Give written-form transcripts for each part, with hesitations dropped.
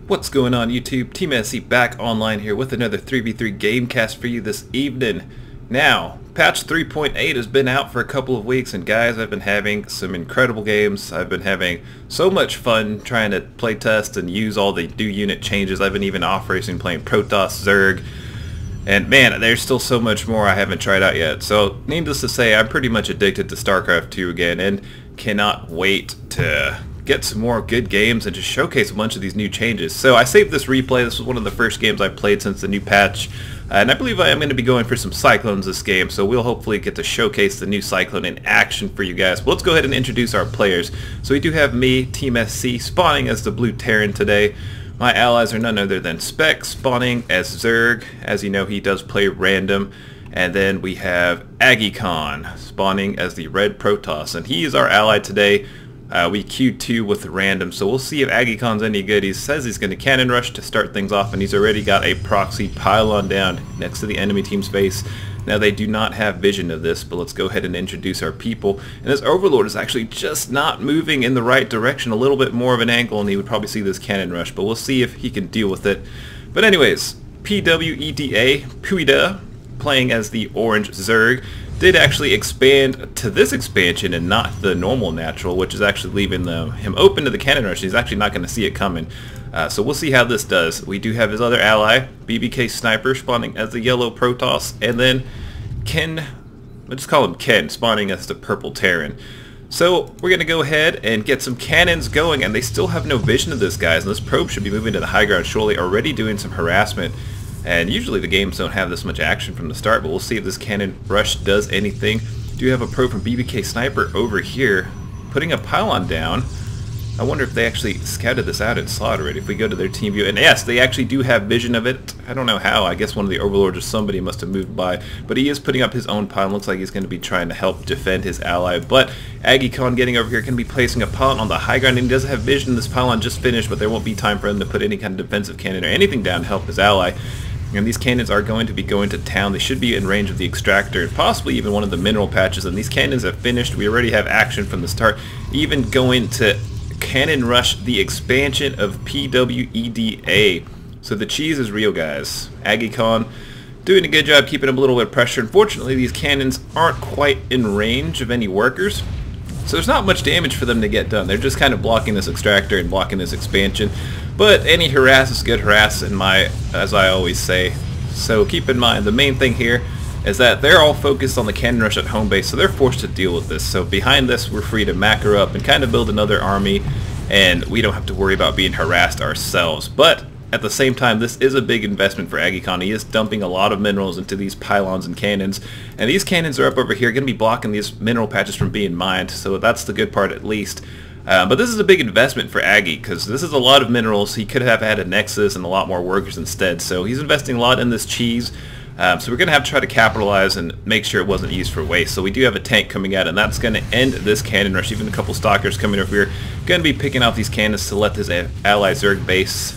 What's going on YouTube? TeamSC back online here with another 3v3 gamecast for you this evening. Now, patch 3.8 has been out for a couple of weeks, and guys, I've been having some incredible games. I've been having so much fun trying to play test and use all the new unit changes. I've been even off-racing playing Protoss, Zerg, and man, there's still so much more I haven't tried out yet. So, needless to say, I'm pretty much addicted to StarCraft 2 again and cannot wait to get some more good games and just showcase a bunch of these new changes. So I saved this replay. This was one of the first games I played since the new patch, and I believe I am going to be going for some Cyclones this game, so we'll hopefully get to showcase the new Cyclone in action for you guys. But let's go ahead and introduce our players. So we do have me, TeamSC, spawning as the Blue Terran today. My allies are none other than Spec, spawning as Zerg. As you know, he does play random. And then we have AggieCon, spawning as the Red Protoss, and he is our ally today. We Q2 with random, so we'll see if AggieCon's any good. He says he's going to cannon rush to start things off, and he's already got a proxy pylon down next to the enemy team's base. Now they do not have vision of this, but let's go ahead and introduce our people. And this Overlord is actually just not moving in the right direction, a little bit more of an angle, and he would probably see this cannon rush, but we'll see if he can deal with it. But anyways, PWEDA, playing as the Orange Zerg, did actually expand to this expansion and not the normal natural, which is actually leaving him open to the cannon rush. He's actually not going to see it coming. So we'll see how this does. We do have his other ally, BBK Sniper, spawning as the yellow Protoss, and then Ken, let's call him Ken, spawning as the purple Terran. So we're going to go ahead and get some cannons going, and they still have no vision of this, guys, and this probe should be moving to the high ground shortly, already doing some harassment. And usually the games don't have this much action from the start, but we'll see if this cannon rush does anything. Do have a probe from BBK Sniper over here, putting a pylon down. I wonder if they actually scouted this out and saw it already. If we go to their team view, and yes, they actually do have vision of it. I don't know how. I guess one of the Overlords or somebody must have moved by, but he is putting up his own pylon. Looks like he's going to be trying to help defend his ally. But AggieCon getting over here, going to be placing a pylon on the high ground, and he does have vision. This pylon just finished, but there won't be time for him to put any kind of defensive cannon or anything down to help his ally. And these cannons are going to be going to town. They should be in range of the extractor and possibly even one of the mineral patches. And these cannons have finished. We already have action from the start. Even going to cannon rush the expansion of PWEDA. So the cheese is real, guys. AggieCon doing a good job keeping up a little bit of pressure. Unfortunately, these cannons aren't quite in range of any workers, so there's not much damage for them to get done. They're just kind of blocking this extractor and blocking this expansion. But any harass is good harass, as I always say. So keep in mind, the main thing here is that they're all focused on the cannon rush at home base, so they're forced to deal with this. So behind this, we're free to macro up and kind of build another army, and we don't have to worry about being harassed ourselves. But at the same time, this is a big investment for AggieCon. He is dumping a lot of minerals into these pylons and cannons, and these cannons are up over here, going to be blocking these mineral patches from being mined, so that's the good part at least. But this is a big investment for Aggie, because this is a lot of minerals. He could have had a Nexus and a lot more workers instead, so he's investing a lot in this cheese. So we're going to have to try to capitalize and make sure it wasn't used for waste. So we do have a tank coming out, and that's going to end this cannon rush. Even a couple stalkers coming over here, going to be picking off these cannons to let this ally Zerg base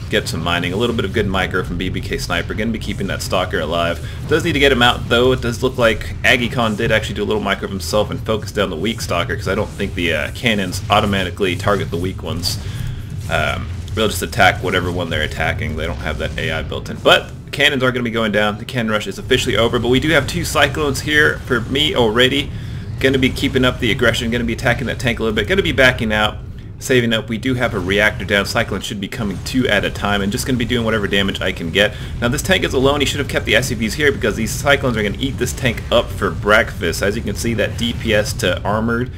get some mining. A little bit of good micro from BBK Sniper, going to be keeping that stalker alive. Does need to get him out though. It does look like AggieCon did actually do a little micro of himself and focus down the weak stalker, because I don't think the cannons automatically target the weak ones. They'll just attack whatever one they're attacking. They don't have that AI built in. But cannons are going to be going down. The cannon rush is officially over, but we do have two Cyclones here for me already. Going to be keeping up the aggression, going to be attacking that tank a little bit, going to be backing out, saving up. We do have a reactor down. Cyclone should be coming 2 at a time and just going to be doing whatever damage I can get. Now this tank is alone. He should have kept the SCVs here, because these Cyclones are going to eat this tank up for breakfast. As you can see, that DPS to armored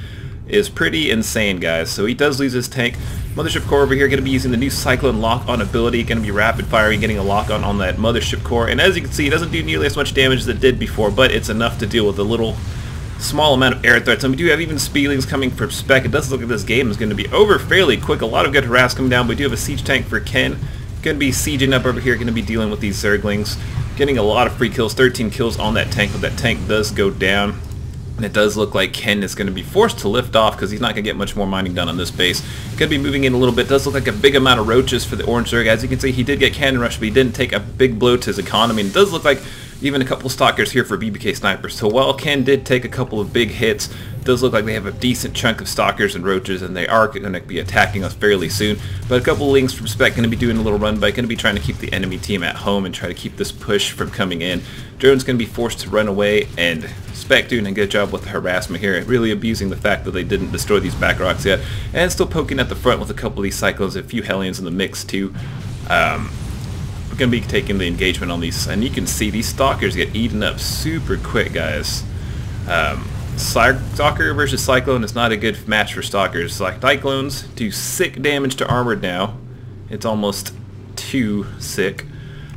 is pretty insane, guys. So he does lose his tank. Mothership core over here going to be using the new Cyclone lock-on ability, going to be rapid firing, getting a lock-on on that Mothership core. And as you can see, it doesn't do nearly as much damage as it did before, but it's enough to deal with a little small amount of air threats. And we do have even Speedlings coming from Spec. It does look like this game is going to be over fairly quick. A lot of good harass coming down. We do have a siege tank for Ken. Going to be sieging up over here, going to be dealing with these Zerglings. Getting a lot of free kills, 13 kills on that tank, but that tank does go down. And it does look like Ken is going to be forced to lift off, because he's not going to get much more mining done on this base. Going to be moving in a little bit. Does look like a big amount of roaches for the Orange Zerg. As you can see, he did get cannon rush, but he didn't take a big blow to his economy. And it does look like even a couple stalkers here for BBK snipers. So while Ken did take a couple of big hits, it does look like they have a decent chunk of stalkers and roaches, and they are going to be attacking us fairly soon. But a couple of links from Spec going to be doing a little run by, going to be trying to keep the enemy team at home and try to keep this push from coming in. Drone's going to be forced to run away, and Spec doing a good job with the harassment here, really abusing the fact that they didn't destroy these back rocks yet, and still poking at the front with a couple of these Cyclones, a few Hellions in the mix too. We're going to be taking the engagement on these, and you can see these stalkers get eaten up super quick, guys. Stalker versus Cyclone is not a good match for stalkers. Like, Cyclones do sick damage to armored now. It's almost too sick.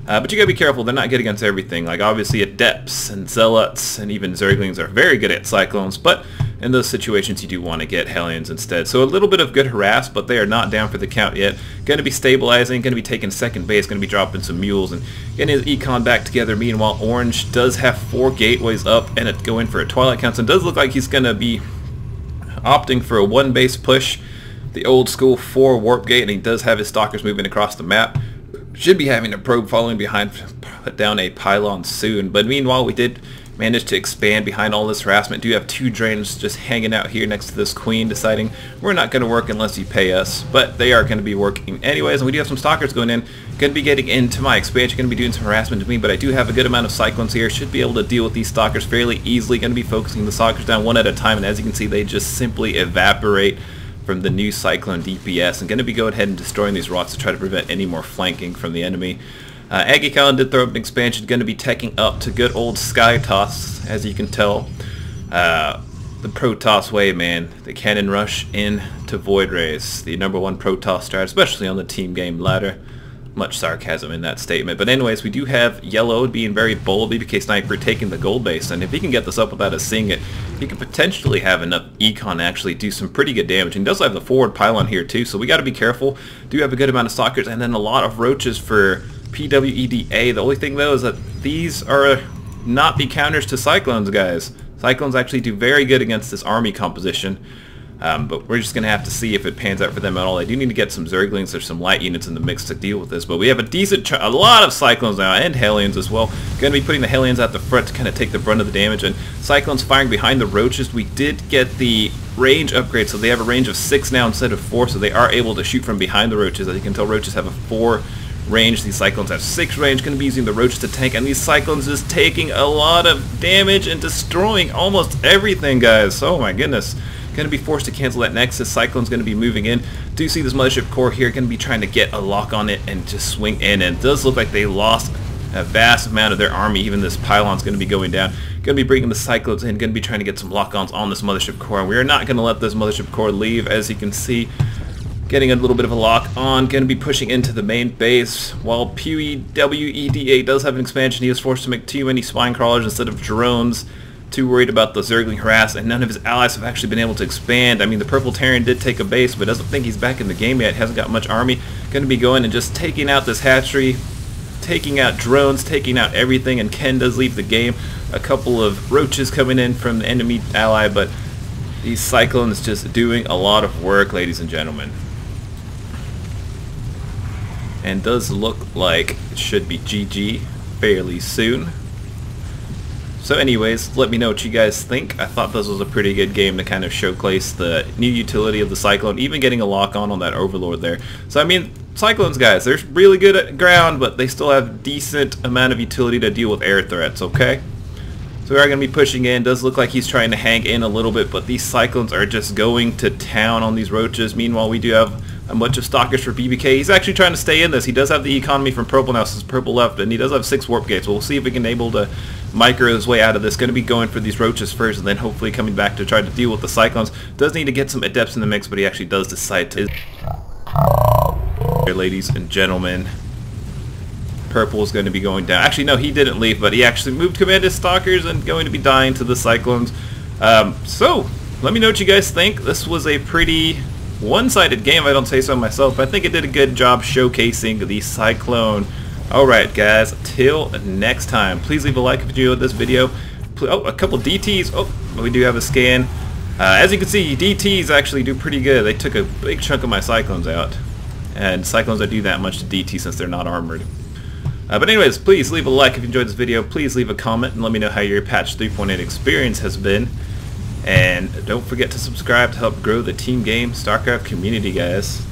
But you gotta be careful, they're not good against everything. Like, obviously Adepts and Zealots and even Zerglings are very good at Cyclones, but in those situations you do want to get Hellions instead. So a little bit of good harass, but they are not down for the count yet. Gonna be stabilizing, gonna be taking second base, gonna be dropping some mules and getting his econ back together. Meanwhile, Orange does have 4 gateways up and it's going for a Twilight Council. It does look like he's gonna be opting for a 1 base push, the old school 4 warp gate, and he does have his stalkers moving across the map. Should be having a probe following behind, put down a pylon soon. But meanwhile, we did manage to expand behind all this harassment. Do have 2 drains just hanging out here next to this queen, deciding we're not going to work unless you pay us. But they are going to be working anyways, and we do have some stalkers going in. Going to be getting into my expansion, going to be doing some harassment to me, but I do have a good amount of Cyclones here. Should be able to deal with these stalkers fairly easily. Going to be focusing the stalkers down one at a time, and as you can see, they just simply evaporate from the new Cyclone DPS, and going to be going ahead and destroying these rocks to try to prevent any more flanking from the enemy. Aggie Khan did throw up an expansion, going to be teching up to good old Sky Toss, as you can tell. The Protoss way, man. The cannon rush into Void Rays, the #1 Protoss strat, especially on the team game ladder. Much sarcasm in that statement. But anyways, we do have Yellow being very bold, BBK Sniper taking the gold base, and if he can get this up without us seeing it, he could potentially have enough econ to actually do some pretty good damage. And he does have the forward pylon here too, so we got to be careful. Do have a good amount of stalkers, and then a lot of roaches for PWEDA. The only thing though is that these are not the counters to Cyclones, guys. Cyclones actually do very good against this army composition. But we're just going to have to see if it pans out for them at all. I do need to get some Zerglings. There's some light units in the mix to deal with this. But we have a lot of Cyclones now, and Hellions as well. Going to be putting the Hellions at the front to kind of take the brunt of the damage. And Cyclones firing behind the roaches. We did get the range upgrade, so they have a range of 6 now instead of 4. So they are able to shoot from behind the roaches. As you can tell, roaches have a 4 range. These Cyclones have 6 range. Going to be using the roaches to tank. And these Cyclones just taking a lot of damage and destroying almost everything, guys. Oh my goodness. Going to be forced to cancel that Nexus. Cyclone's going to be moving in. Do see this Mothership Core here. Going to be trying to get a lock on it and just swing in. And it does look like they lost a vast amount of their army. Even this pylon's going to be going down. Going to be bringing the Cyclones in. Going to be trying to get some lock-ons on this Mothership Core. And we are not going to let this Mothership Core leave. As you can see, getting a little bit of a lock on. Going to be pushing into the main base. While PWEDA does have an expansion, he was forced to make too many spine crawlers instead of drones. Too worried about the Zergling harass, and none of his allies have actually been able to expand. I mean, the Purple Terran did take a base, but doesn't think he's back in the game yet. Hasn't got much army. Going to be going and just taking out this hatchery, taking out drones, taking out everything, and Ken does leave the game. A couple of roaches coming in from the enemy ally, but these Cyclones just doing a lot of work, ladies and gentlemen. And does look like it should be GG fairly soon. So anyways, let me know what you guys think. I thought this was a pretty good game to kind of showcase the new utility of the Cyclone, even getting a lock on that Overlord there. So I mean, Cyclones, guys, they're really good at ground, but they still have decent amount of utility to deal with air threats, okay? So we are going to be pushing in. Does look like he's trying to hang in a little bit, but these Cyclones are just going to town on these roaches. Meanwhile, we do have a bunch of stalkers for BBK. He's actually trying to stay in this. He does have the economy from Purple now, since Purple left, and he does have 6 warp gates. We'll see if we can able to micro his way out of this. Going to be going for these roaches first, and then hopefully coming back to try to deal with the Cyclones. Does need to get some Adepts in the mix, but he actually does decide to. Here, ladies and gentlemen, Purple is going to be going down. Actually, no, he didn't leave, but he actually moved command his stalkers and going to be dying to the Cyclones. So, let me know what you guys think. This was a pretty one-sided game, I don't say so myself, but I think it did a good job showcasing the Cyclone. Alright guys, till next time, please leave a like if you enjoyed this video. Oh, a couple DTs. Oh, we do have a scan. As you can see, DTs actually do pretty good. They took a big chunk of my Cyclones out. And Cyclones don't do that much to DT since they're not armored. But anyways, please leave a like if you enjoyed this video. Please leave a comment and let me know how your patch 3.8 experience has been. And don't forget to subscribe to help grow the team game StarCraft community, guys.